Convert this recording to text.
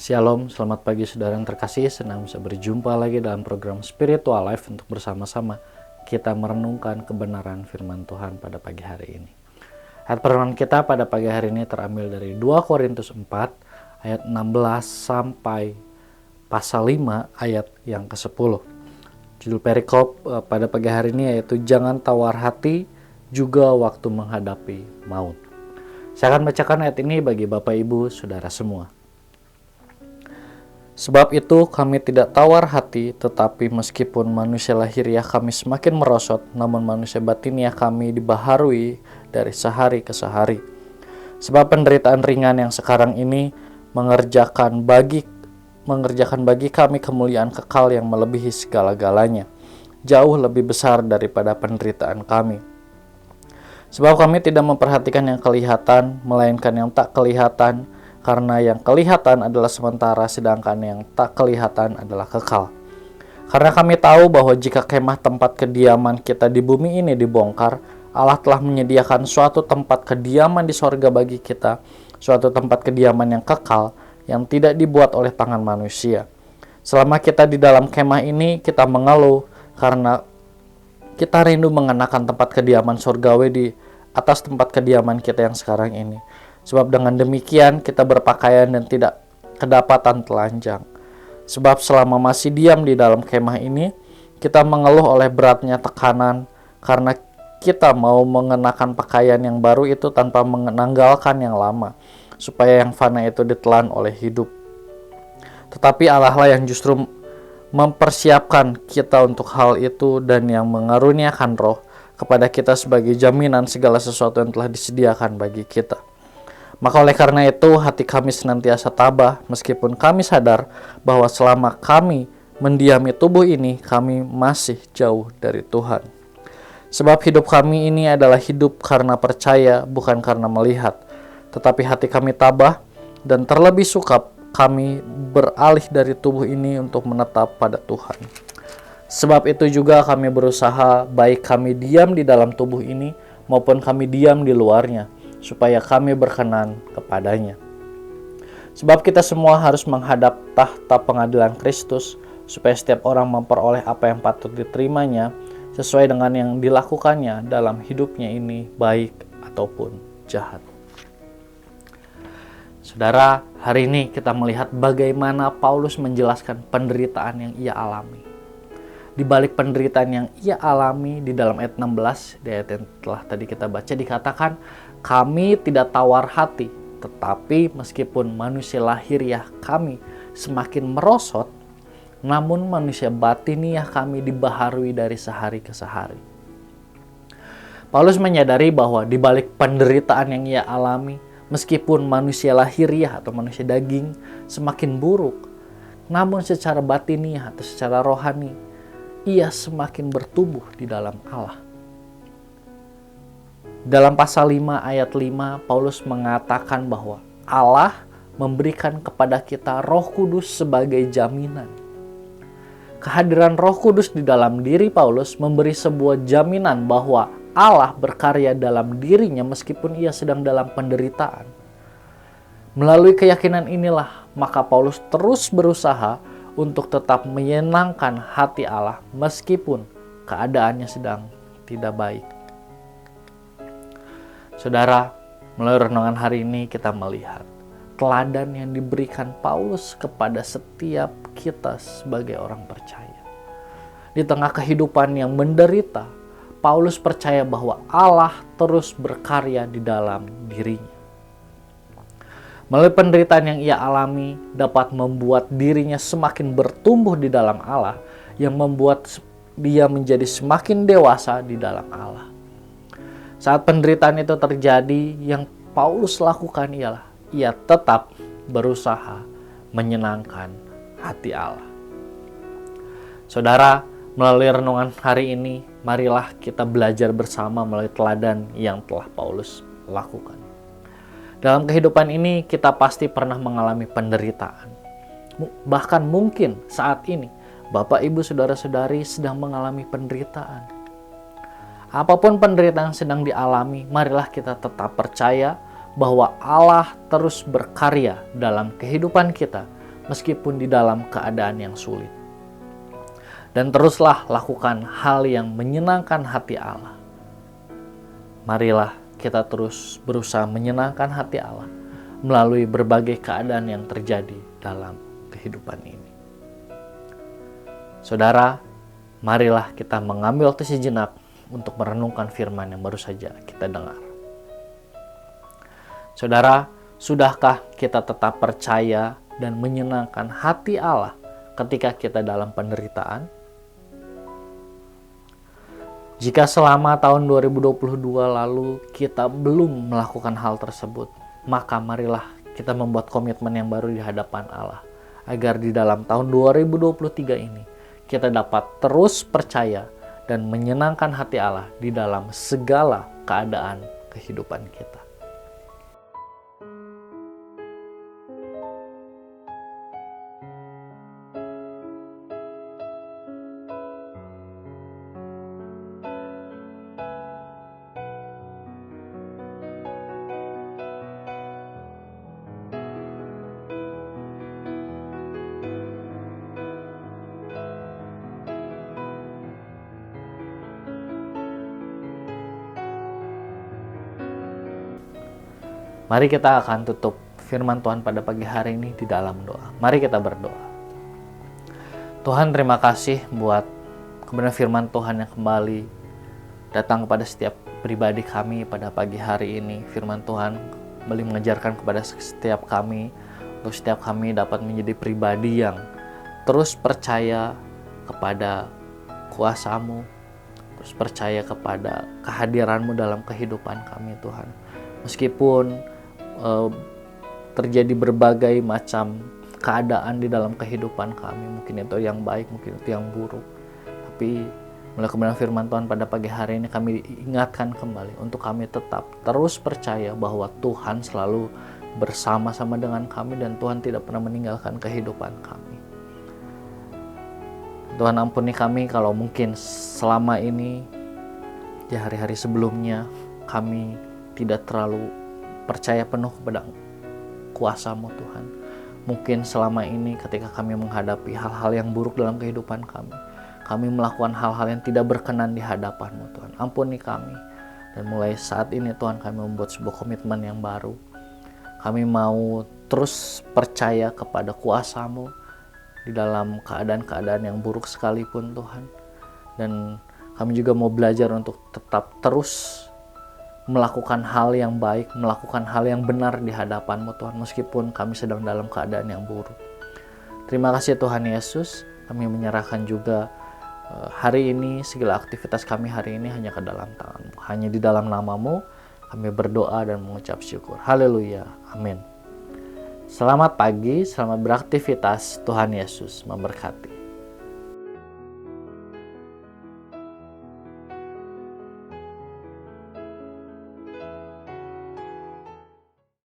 Shalom, selamat pagi saudara yang terkasih. Senang bisa berjumpa lagi dalam program Spiritual Life untuk bersama-sama kita merenungkan kebenaran firman Tuhan pada pagi hari ini. Ayat perenungan kita pada pagi hari ini terambil dari 2 Korintus 4 ayat 16 sampai pasal 5 ayat yang ke-10. Judul perikop pada pagi hari ini yaitu jangan tawar hati juga waktu menghadapi maut. Saya akan bacakan ayat ini bagi Bapak Ibu Saudara semua. Sebab itu kami tidak tawar hati, tetapi meskipun manusia lahiriah kami semakin merosot, namun manusia batiniah kami dibaharui dari sehari ke sehari. Sebab penderitaan ringan yang sekarang ini mengerjakan bagi kami kemuliaan kekal yang melebihi segala-galanya, jauh lebih besar daripada penderitaan kami. Sebab kami tidak memperhatikan yang kelihatan, melainkan yang tak kelihatan, karena yang kelihatan adalah sementara, sedangkan yang tak kelihatan adalah kekal. Karena kami tahu bahwa jika kemah tempat kediaman kita di bumi ini dibongkar, Allah telah menyediakan suatu tempat kediaman di sorga bagi kita, suatu tempat kediaman yang kekal, yang tidak dibuat oleh tangan manusia. Selama kita di dalam kemah ini, kita mengeluh karena kita rindu mengenakan tempat kediaman sorgawi di atas tempat kediaman kita yang sekarang ini. Sebab dengan demikian kita berpakaian dan tidak kedapatan telanjang. Sebab selama masih diam di dalam kemah ini, kita mengeluh oleh beratnya tekanan, karena kita mau mengenakan pakaian yang baru itu tanpa menanggalkan yang lama, supaya yang fana itu ditelan oleh hidup. Tetapi Allah lah yang justru mempersiapkan kita untuk hal itu dan yang mengaruniakan roh kepada kita sebagai jaminan segala sesuatu yang telah disediakan bagi kita. Maka oleh karena itu hati kami senantiasa tabah, meskipun kami sadar bahwa selama kami mendiami tubuh ini, kami masih jauh dari Tuhan. Sebab hidup kami ini adalah hidup karena percaya, bukan karena melihat. Tetapi hati kami tabah, dan terlebih sukap kami beralih dari tubuh ini untuk menetap pada Tuhan. Sebab itu juga kami berusaha, baik kami diam di dalam tubuh ini, maupun kami diam di luarnya, supaya kami berkenan kepadanya. Sebab kita semua harus menghadap tahta pengadilan Kristus, supaya setiap orang memperoleh apa yang patut diterimanya, sesuai dengan yang dilakukannya dalam hidupnya ini, baik ataupun jahat. Saudara, hari ini kita melihat bagaimana Paulus menjelaskan penderitaan yang ia alami. Di balik penderitaan yang ia alami di dalam ayat 16, di ayat yang telah tadi kita baca, dikatakan, kami tidak tawar hati, tetapi meskipun manusia lahiriah kami semakin merosot, namun manusia batiniah kami dibaharui dari sehari ke sehari. Paulus menyadari bahwa di balik penderitaan yang ia alami, meskipun manusia lahiriah atau manusia daging semakin buruk, namun secara batiniah atau secara rohani, ia semakin bertumbuh di dalam Allah. Dalam pasal 5 ayat 5, Paulus mengatakan bahwa Allah memberikan kepada kita Roh Kudus sebagai jaminan. Kehadiran Roh Kudus di dalam diri Paulus memberi sebuah jaminan bahwa Allah berkarya dalam dirinya meskipun ia sedang dalam penderitaan. Melalui keyakinan inilah, maka Paulus terus berusaha untuk tetap menyenangkan hati Allah meskipun keadaannya sedang tidak baik. Saudara, melalui renungan hari ini kita melihat teladan yang diberikan Paulus kepada setiap kita sebagai orang percaya. Di tengah kehidupan yang menderita, Paulus percaya bahwa Allah terus berkarya di dalam dirinya. Melalui penderitaan yang ia alami dapat membuat dirinya semakin bertumbuh di dalam Allah, yang membuat dia menjadi semakin dewasa di dalam Allah. Saat penderitaan itu terjadi, yang Paulus lakukan ialah ia tetap berusaha menyenangkan hati Allah. Saudara, melalui renungan hari ini, marilah kita belajar bersama melalui teladan yang telah Paulus lakukan. Dalam kehidupan ini kita pasti pernah mengalami penderitaan. Bahkan mungkin saat ini Bapak, Ibu, Saudara-saudari sedang mengalami penderitaan. Apapun penderitaan yang sedang dialami, marilah kita tetap percaya bahwa Allah terus berkarya dalam kehidupan kita meskipun di dalam keadaan yang sulit. Dan teruslah lakukan hal yang menyenangkan hati Allah. Marilah kita terus berusaha menyenangkan hati Allah melalui berbagai keadaan yang terjadi dalam kehidupan ini. Saudara, marilah kita mengambil waktu sejenak untuk merenungkan firman yang baru saja kita dengar. Saudara, sudahkah kita tetap percaya dan menyenangkan hati Allah ketika kita dalam penderitaan? Jika selama tahun 2022 lalu kita belum melakukan hal tersebut, maka marilah kita membuat komitmen yang baru di hadapan Allah, agar di dalam tahun 2023 ini kita dapat terus percaya dan menyenangkan hati Allah di dalam segala keadaan kehidupan kita. Mari kita akan tutup firman Tuhan pada pagi hari ini di dalam doa. Mari kita berdoa. Tuhan, terima kasih buat kebenaran firman Tuhan yang kembali datang kepada setiap pribadi kami pada pagi hari ini. Firman Tuhan kembali mengajarkan kepada setiap kami, untuk setiap kami dapat menjadi pribadi yang terus percaya kepada kuasa-Mu, terus percaya kepada kehadiran-Mu dalam kehidupan kami, Tuhan. Meskipun terjadi berbagai macam keadaan di dalam kehidupan kami, mungkin itu yang baik, mungkin itu yang buruk, tapi melalui kebenaran firman Tuhan pada pagi hari ini kami diingatkan kembali untuk kami tetap terus percaya bahwa Tuhan selalu bersama-sama dengan kami dan Tuhan tidak pernah meninggalkan kehidupan kami. Tuhan, ampuni kami kalau mungkin selama ini di hari-hari sebelumnya kami tidak terlalu percaya penuh kepada kuasa-Mu, Tuhan. Mungkin selama ini ketika kami menghadapi hal-hal yang buruk dalam kehidupan kami melakukan hal-hal yang tidak berkenan di hadapan-Mu, Tuhan. Ampuni kami. Dan mulai saat ini, Tuhan, kami membuat sebuah komitmen yang baru. Kami mau terus percaya kepada kuasa-Mu di dalam keadaan-keadaan yang buruk sekalipun, Tuhan. Dan kami juga mau belajar untuk tetap terus melakukan hal yang baik, melakukan hal yang benar di hadapan-Mu, Tuhan, meskipun kami sedang dalam keadaan yang buruk. Terima kasih Tuhan Yesus, kami menyerahkan juga hari ini, segala aktivitas kami hari ini hanya ke dalam tangan-Mu. Hanya di dalam nama-Mu kami berdoa dan mengucap syukur. Haleluya, amin. Selamat pagi, selamat beraktivitas, Tuhan Yesus memberkati.